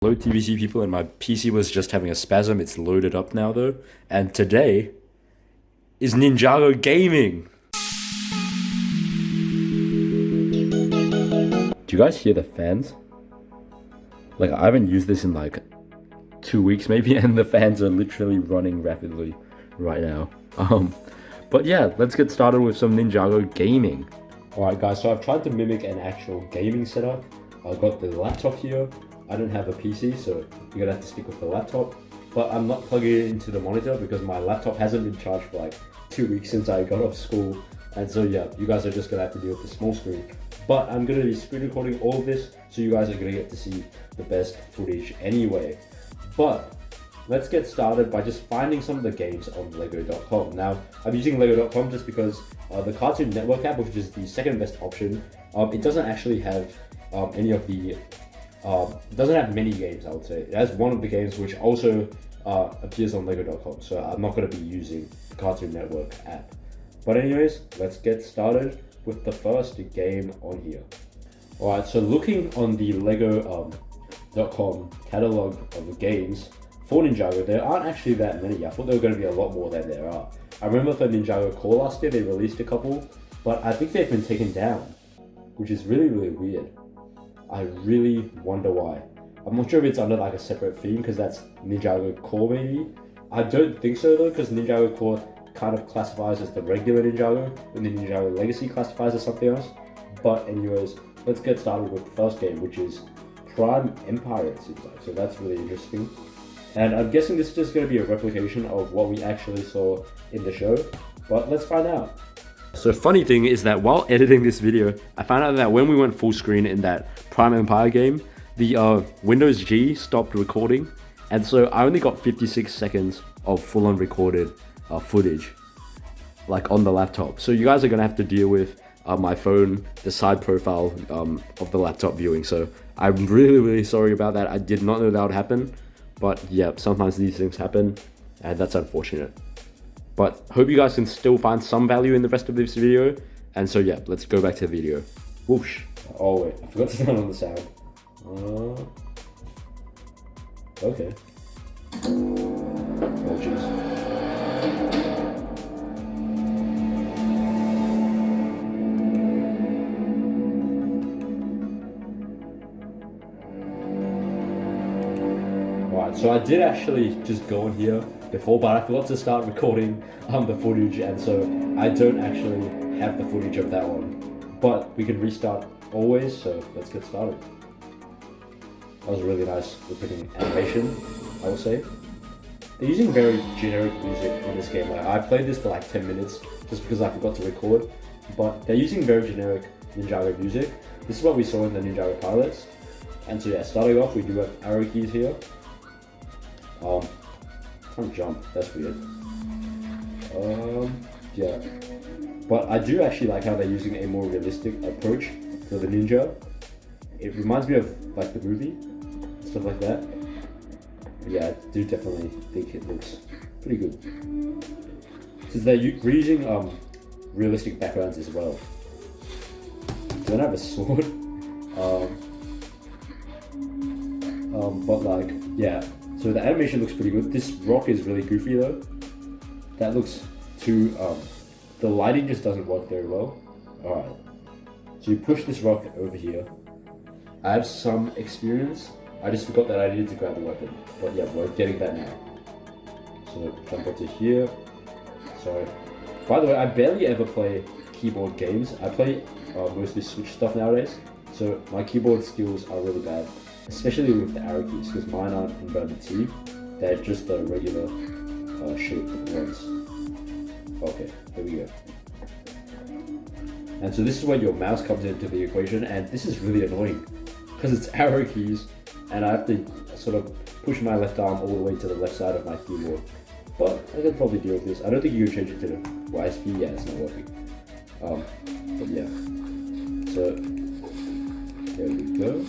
Hello TVC people, and my PC was just having a spasm. It's loaded up now though, and today is Ninjago Gaming. Do you guys hear the fans? Like, I haven't used this in like 2 weeks maybe, and the fans are literally running rapidly right now. But yeah, let's get started with some Ninjago Gaming. Alright guys, so I've tried to mimic an actual gaming setup. I've got the laptop here. I don't have a PC, so you're gonna have to stick with the laptop. But I'm not plugging it into the monitor because my laptop hasn't been charged for like 2 weeks since I got off school. And so yeah, you guys are just gonna have to deal with the small screen. But I'm gonna be screen recording all of this, so you guys are gonna get to see the best footage anyway. But let's get started by just finding some of the games on Lego.com. Now, I'm using Lego.com just because the Cartoon Network app, which is the second best option, it doesn't actually have any of the it doesn't have many games, I would say. It has one of the games which also appears on Lego.com, so I'm not going to be using the Cartoon Network app. But anyways, let's get started with the first game on here. Alright, so looking on the Lego.com catalog of the games for Ninjago, there aren't actually that many. I thought there were going to be a lot more than there are. I remember for Ninjago Core last year, they released a couple, but I think they've been taken down, which is really, really weird. I really wonder why. I'm not sure if it's under like a separate theme because that's Ninjago Core maybe. I don't think so though, because Ninjago Core kind of classifies as the regular Ninjago, and the Ninjago Legacy classifies as something else. But anyways, let's get started with the first game, which is Prime Empire, it seems like. So that's really interesting. And I'm guessing this is just going to be a replication of what we actually saw in the show, but let's find out. So funny thing is that while editing this video, I found out that when we went full screen in that Prime Empire game, the Windows G stopped recording, and so I only got 56 seconds of full-on recorded footage, like on the laptop. So you guys are gonna have to deal with my phone, the side profile of the laptop viewing. So I'm really, really sorry about that. I did not know that would happen, but yeah, sometimes these things happen, and that's unfortunate. But hope you guys can still find some value in the rest of this video. And so yeah, let's go back to the video. Whoosh. Oh wait, I forgot to turn on the sound. Okay. Oh jeez. Alright, so I did actually just go in here before, but I forgot to start recording the footage, and so I don't actually have the footage of that one. But we can restart always, so let's get started. That was a really nice looking animation, I would say. They're using very generic music in this game. Like, I played this for like 10 minutes just because I forgot to record, but they're using very generic Ninjago music. This is what we saw in the Ninjago pilots. And so yeah, starting off, we do have arrow keys here. Can't jump, that's weird. Yeah. But I do actually like how they're using a more realistic approach to the ninja. It reminds me of like the movie, stuff like that. But yeah, I do definitely think it looks pretty good. Since they're reusing realistic backgrounds as well. Don't have a sword. But like, yeah. So the animation looks pretty good. This rock is really goofy though. That looks too, the lighting just doesn't work very well. Alright, so you push this rock over here. I have some experience. I just forgot that I needed to grab the weapon. But yeah, we're getting that now. So jump onto here. Sorry. By the way, I barely ever play keyboard games. I play mostly Switch stuff nowadays. So my keyboard skills are really bad. Especially with the arrow keys, because mine aren't inverted T, they're just the regular shaped ones. Okay, there we go. And so this is where your mouse comes into the equation, and this is really annoying, because it's arrow keys, and I have to sort of push my left arm all the way to the left side of my keyboard. But I can probably deal with this. I don't think you can change it to the YSP, yeah, it's not working. But yeah, so there we go.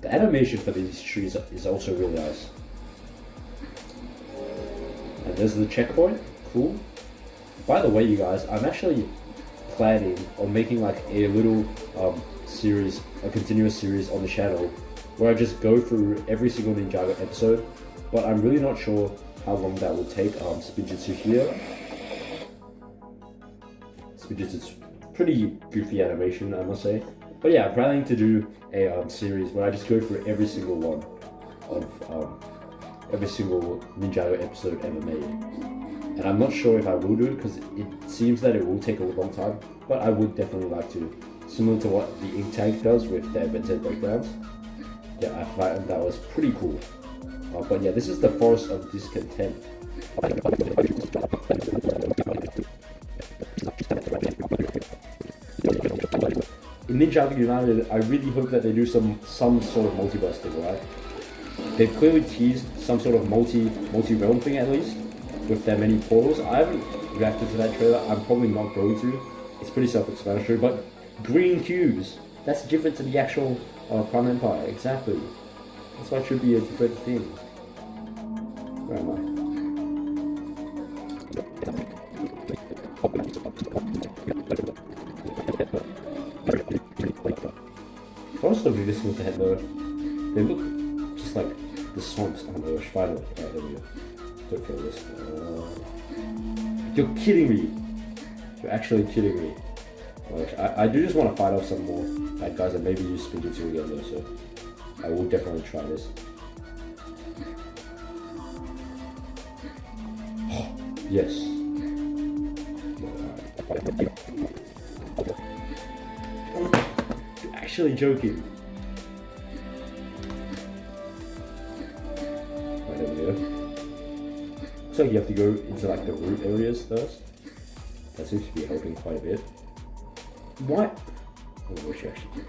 The animation for these trees is also really nice. And there's the checkpoint, cool. By the way, you guys, I'm actually planning on making like a little series, a continuous series on the channel where I just go through every single Ninjago episode, but I'm really not sure how long that will take. Spinjitzu here. Spinjitzu's pretty goofy animation, I must say. But yeah, I'm planning to do a series where I just go through every single one of every single Ninjago episode ever made. And I'm not sure if I will do it because it seems that it will take a long time, but I would definitely like to, similar to what the Ink Tank does with their Ben 10 breakdowns. Yeah, I found that was pretty cool. But yeah, this is the Forest of Discontent. In Ninjago United, I really hope that they do some sort of multiverse thing, right? They've clearly teased some sort of multi-realm thing at least, with their many portals. I haven't reacted to that trailer, I'm probably not going to. It's pretty self-explanatory, but green cubes, that's different to the actual Prime Empire, exactly. That's why it should be a different thing. Where am I? Forest of Discontent though, they look just like the swamps. Oh my gosh, finally. Alright, there we go. Don't feel this. You're kidding me! You're actually kidding me. Oh gosh, I do just want to fight off some more bad guys and maybe use Spinjitzu again though, so I will definitely try this. Yes. You're actually joking. Right, there we go. Looks like you have to go into like the root areas first. That seems to be helping quite a bit. What? Oh, I wish you actually did.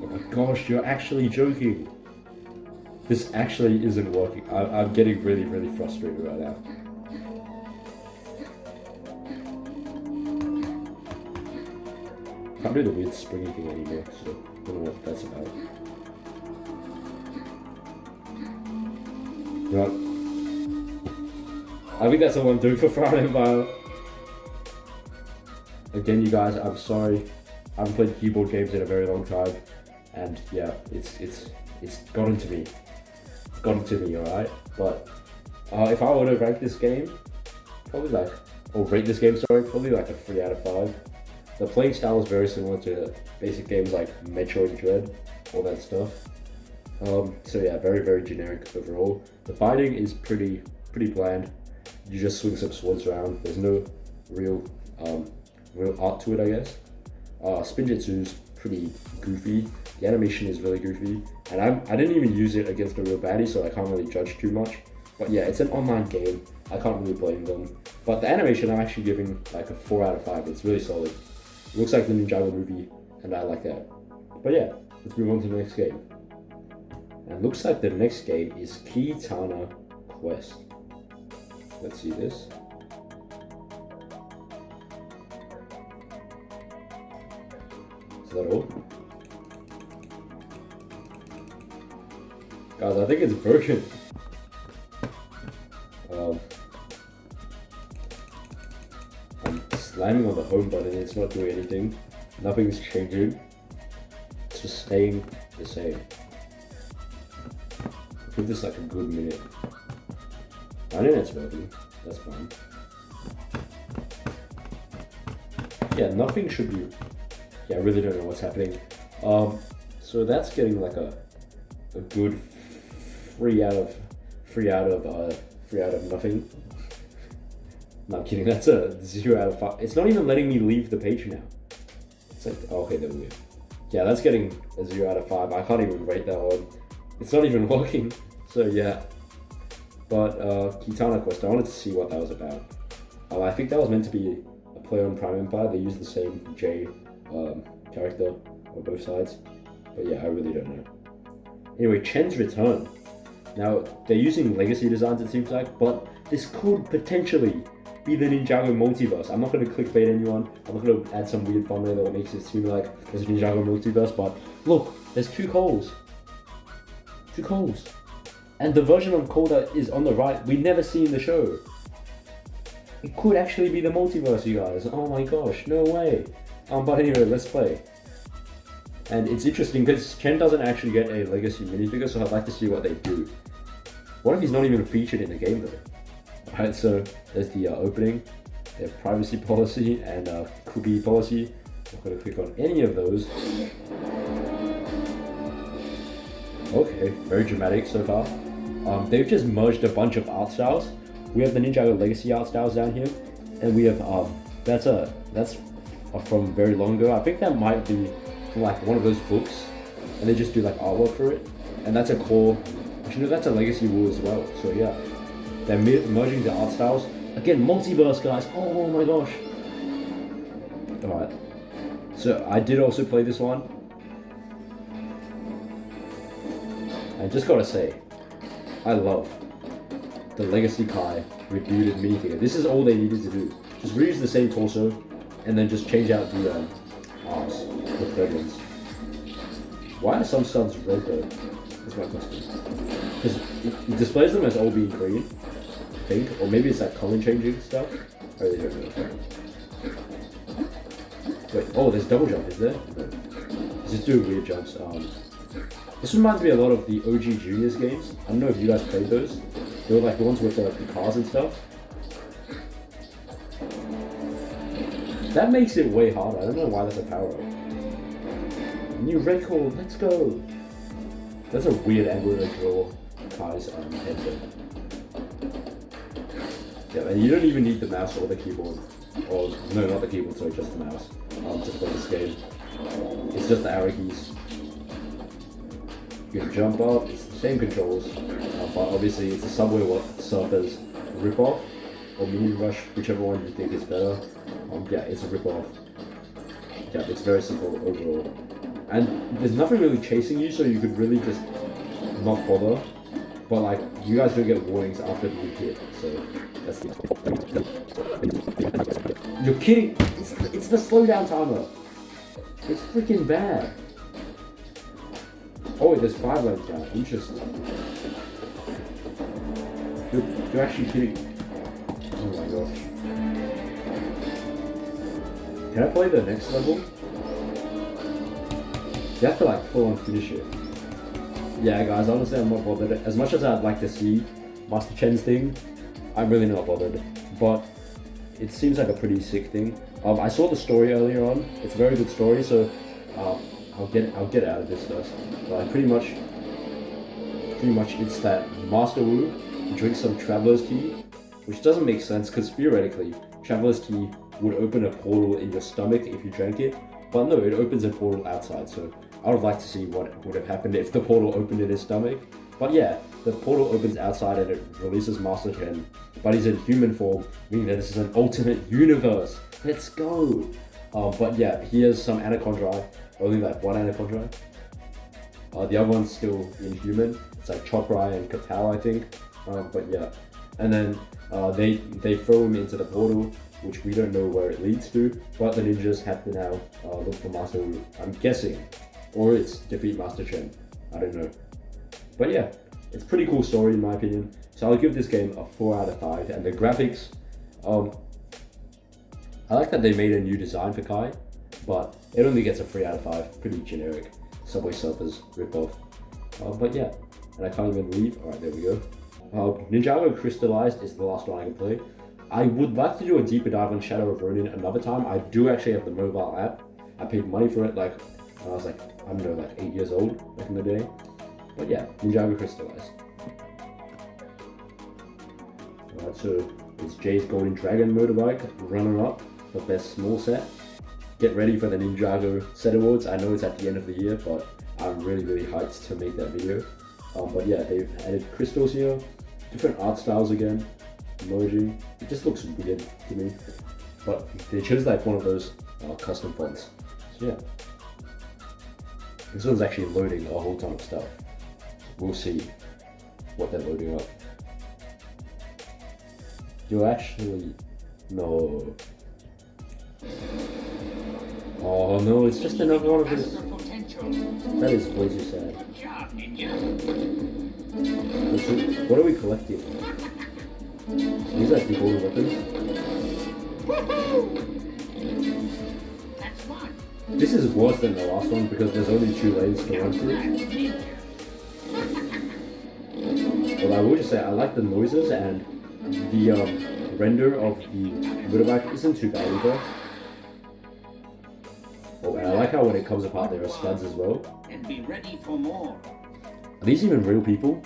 Oh my gosh, you're actually joking. This actually isn't working. I'm getting really, really frustrated right now. Can't do the weird springy thing anymore, so I don't know what that's about. Right. I think that's all I'm doing for Prime Empire. Again, you guys, I'm sorry. I haven't played keyboard games in a very long time, and yeah, it's gotten to me. It's gotten to me, alright? But if I were to rank this game, probably like, or rate this game, sorry, probably like a 3 out of 5. The playing style is very similar to basic games like Metroid Dread, all that stuff. So yeah, very, very generic overall. The fighting is pretty bland. You just swing some swords around. There's no real art to it, I guess. Spinjitzu's pretty goofy. The animation is really goofy, and I didn't even use it against a real baddie, so I can't really judge too much. But yeah, it's an online game. I can't really blame them. But the animation, I'm actually giving like a 4 out of 5. It's really solid. It looks like the Ninjago movie, and I like that. But yeah, let's move on to the next game. And it looks like the next game is Kitana Quest. Let's see this. Is that all? Guys, I think it's broken. I'm slamming on the home button, it's not doing anything. Nothing's changing. It's just staying the same. I'll give this like a good minute. I think it's working. That's fine. Yeah, nothing should be. Yeah, I really don't know what's happening. So that's getting like a good 3 out of nothing. No, I'm kidding. That's a 0 out of 5. It's not even letting me leave the page now. It's like, oh, okay, there we go. Yeah, that's getting a 0 out of 5. I can't even rate that one. It's not even working. So yeah. But Kitana Quest, I wanted to see what that was about. I think that was meant to be a play on Prime Empire. They used the same J character on both sides. But yeah, I really don't know. Anyway, Chen's Return. Now, they're using legacy designs, it seems like, but this could potentially be the Ninjago multiverse. I'm not going to clickbait anyone. I'm not going to add some weird thumbnail that makes it seem like there's a Ninjago multiverse, but look, there's 2 Coles. 2 Coles. And the version of Cole that is on the right, we never see in the show. It could actually be the multiverse, you guys. Oh my gosh, no way. But anyway, let's play. And it's interesting because Chen doesn't actually get a legacy minifigure, so I'd like to see what they do. What if he's not even featured in the game though? Alright, so there's the opening, their privacy policy and cookie policy. I'm not going to click on any of those. Okay, very dramatic so far. They've just merged a bunch of art styles. We have the Ninjago Legacy art styles down here, and we have that's from very long ago. I think that might be from like one of those books, and they just do like artwork for it. And that's a core. Actually, no, that's a Legacy rule as well. So yeah, they're merging the art styles again. Multiverse, guys. Oh my gosh. All right. So I did also play this one. I just gotta say, I love the Legacy Kai rebooted minifigure. This is all they needed to do. Just reuse the same torso, and then just change out the arms, the third ones. Why are some studs red though? That's my question. Because it displays them as all being green, I think, or maybe it's like color changing stuff. I really don't know. Wait, oh, there's double jump, is there? No. Let's just do weird jumps. This reminds me a lot of the OG Juniors games. I don't know if you guys played those. They were like the ones with the cars and stuff. That makes it way harder. I don't know why that's a power up. New record, let's go! That's a weird angle to draw Kai's head there. Yeah, and you don't even need the mouse or the keyboard. Or, no, not the keyboard, sorry, just the mouse. To play this game. It's just the arrow keys. You can jump up, it's the same controls, but obviously it's a Subway Surfers ripoff, or Mini Rush, whichever one you think is better. Yeah, it's a ripoff. Yeah, it's very simple overall. And there's nothing really chasing you, so you could really just not bother. But like, you guys don't get warnings after you hit, so that's the... You're kidding! It's the slowdown timer! It's freaking bad! Oh wait, there's 5 lanes down. Interesting. You're actually kidding. Oh my gosh. Can I play the next level? You have to like full on finish it. Yeah guys, honestly I'm not bothered. As much as I'd like to see Master Chen's thing, I'm really not bothered. But it seems like a pretty sick thing. I saw the story earlier on. It's a very good story, so I'll get out of this first. But pretty much it's that Master Wu drinks some Traveler's Tea, which doesn't make sense because theoretically Traveler's Tea would open a portal in your stomach if you drank it, but no, it opens a portal outside. So I would like to see what would have happened if the portal opened in his stomach. But yeah, the portal opens outside and it releases Master Chen, but he's in human form, meaning that this is an alternate universe. Let's go! But yeah, here's some Anaconda, only like one Anaconda. The other one's still inhuman. It's like Choprai and Kapow, I think. But yeah, and then they throw him into the portal, which we don't know where it leads to. But the ninjas have to now look for Master Wu. I'm guessing, or it's defeat Master Chen. I don't know. But yeah, it's a pretty cool story in my opinion. So I'll give this game a 4 out of 5. And the graphics, I like that they made a new design for Kai, but it only gets a 3 out of 5. Pretty generic. Subway Surfers ripoff. But yeah, and I can't even leave. Alright, there we go. Ninjago Crystallized is the last one I can play. I would like to do a deeper dive on Shadow of Ronin another time. I do actually have the mobile app. I paid money for it like when I was like, I don't know, like 8 years old back in the day. But yeah, Ninjago Crystallized. Alright, so it's Jay's Golden Dragon motorbike, runner up for best small set. Get ready for the Ninjago set awards. I know it's at the end of the year, but I'm really hyped to make that video. But yeah, they've added crystals here, different art styles again, emoji. It just looks weird to me, but they chose like one of those custom fonts. So yeah, this one's actually loading a whole ton of stuff. We'll see what they're loading up. You actually no. Oh no, it's just another one of his. That is way too sad. What are we collecting? These are people with weapons. That's fun. This is worse than the last one because there's only 2 lanes to run through. But I will just say I like the noises and the render of the motorbike isn't too bad either. Oh, and I like how when it comes apart there are studs as well. And be ready for more. Are these even real people?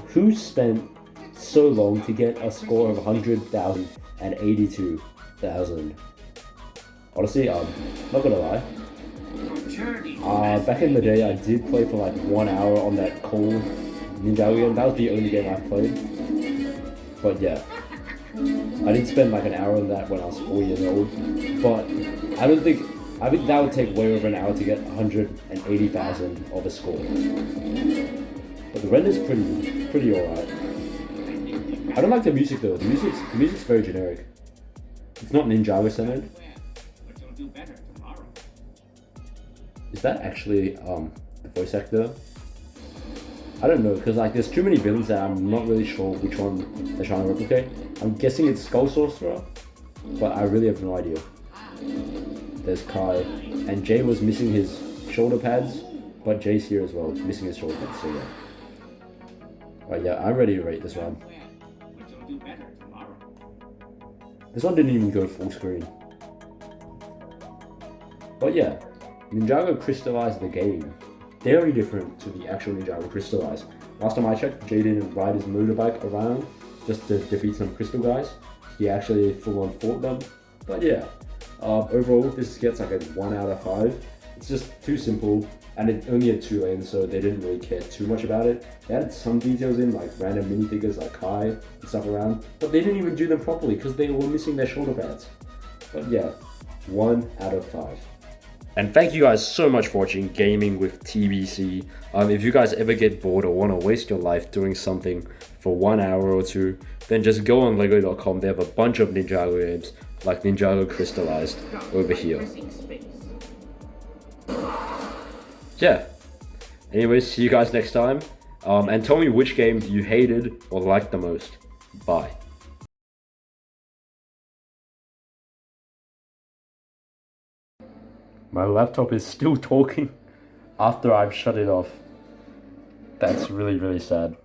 Who spent so long to get a score of 100,000 and 82,000? Honestly, not gonna lie. Back in the day, I did play for like 1 hour on that cool Ninjago game. That was the only game I've played. But yeah, I did spend like an hour on that when I was 4 years old. But I think that would take way over an hour to get 180,000 of a score. But the render's pretty alright. I don't like the music though. The music's very generic. It's not Ninjago centered. Is that actually the voice actor? I don't know, because like there's too many villains that I'm not really sure which one they're trying to replicate. I'm guessing it's Skull Sorcerer, but I really have no idea. There's Kai, and Jay was missing his shoulder pads, but Jay's here as well, missing his shoulder pads, so yeah. Right, yeah, I'm ready to rate this one. This one didn't even go full screen. But yeah, Ninjago crystallized the game. Very different to the actual Ninjago crystallized. Last time I checked, Jay didn't ride his motorbike around just to defeat some crystal guys. He actually full on fought them. But yeah, overall this gets like a 1 out of 5. It's just too simple, and it only had 2 lanes, so they didn't really care too much about it. They added some details in, like random minifigures like Kai and stuff around, but they didn't even do them properly because they were missing their shoulder pads. But yeah, 1 out of 5. And thank you guys so much for watching Gaming with TBC. If you guys ever get bored or want to waste your life doing something for 1 hour or 2, then just go on lego.com. They have a bunch of Ninjago games like Ninjago Crystallized over here. Yeah. Anyways, see you guys next time. And tell me which game you hated or liked the most. Bye. My laptop is still talking after I've shut it off. That's really, really sad.